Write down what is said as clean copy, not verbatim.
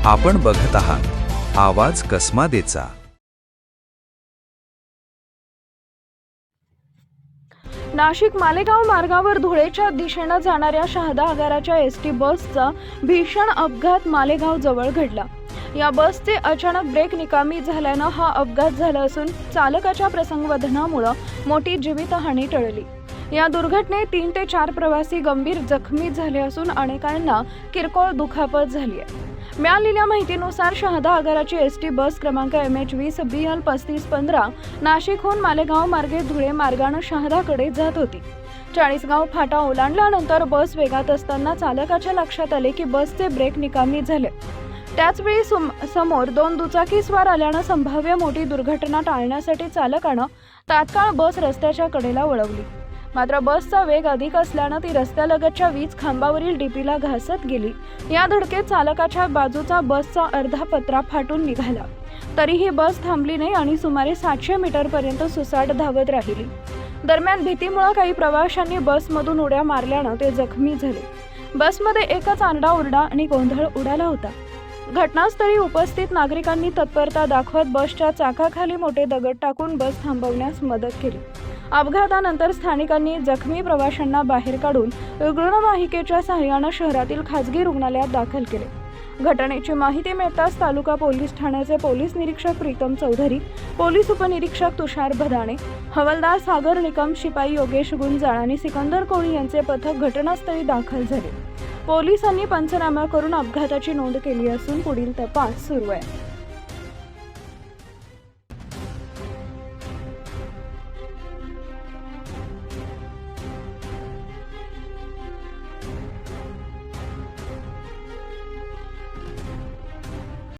आपण बघत आहात आवाज कसमादेचा। नाशिक मालेगाव मार्गावर धुळेच्या दिशेने जाणाऱ्या शहादा आगाराच्या एसटी बसचा भीषण अपघात मालेगाव जवळ घडला। या बसचे अचानक ब्रेक निकामी झाल्याने हा अपघात झाला असून चालकाच्या प्रसंगवदनामुळे मोठी जीवितहानी टळली। या दुर्घटनेत 3 ते 4 प्रवासी गंभीर जखमी झाले असून अनेकांना किरकोळ दुखापत झाली आहे। मिळालेल्या माहितीनुसार शहादा आगाराची एसटी बस क्रमांक MH20 BL 3515 नाशिकहून मालेगाव मार्गे धुळे मार्गाने शहादाकडे जात होती। चाळीसगाव फाटा ओलांडल्यानंतर बस वेगात असताना चालकाच्या लक्षात आले की बसचे ब्रेक निकामी झाले। त्याचवेळी समोर 2 दुचाकीस्वार आल्याने संभाव्य मोठी दुर्घटना टाळण्यासाठी चालकाने तात्काळ बस रस्त्याच्या कडेला वळवली। मात्र बसचा वेग अधिक असल्याने ती रस्त्यालगतच्या वीज खांबावरील डीपीला घासत गेली। या धडकेत चालकाच्या बाजूचा बसचा अर्धा पत्रा फाटून निघाला। तरीही बस थांबली नाही आणि सुमारे 700 मीटरपर्यंत सुसाट धावत राहिली। दरम्यान भीतीमुळे काही प्रवाशांनी बसमधून उड्या मारल्याने ते जखमी झाले। बसमध्ये एकच आरडाओरडा आणि गोंधळ उडाला होता। घटनास्थळी उपस्थित नागरिकांनी तत्परता दाखवत बसच्या चाकाखाली मोठे दगड टाकून बस थांबवण्यास मदत केली। अपघातानंतर स्थानिकांनी जखमी प्रवाशांना बाहेर काढून रुग्णवाहिकेच्या सहाय्याने शहरातील खासगी रुग्णालयात दाखल केले। घटनेची माहिती मिळताच तालुका पोलीस ठाण्याचे पोलीस निरीक्षक प्रीतम चौधरी, पोलीस उपनिरीक्षक तुषार भदाणे, हवालदार सागर निकम, शिपाई योगेश गुंजाळ आणि सिकंदर कोळी यांचे पथक घटनास्थळी दाखल झाले। पोलिसांनी पंचनामा करून अपघाताची नोंद केली असून पुढील तपास सुरू आहे।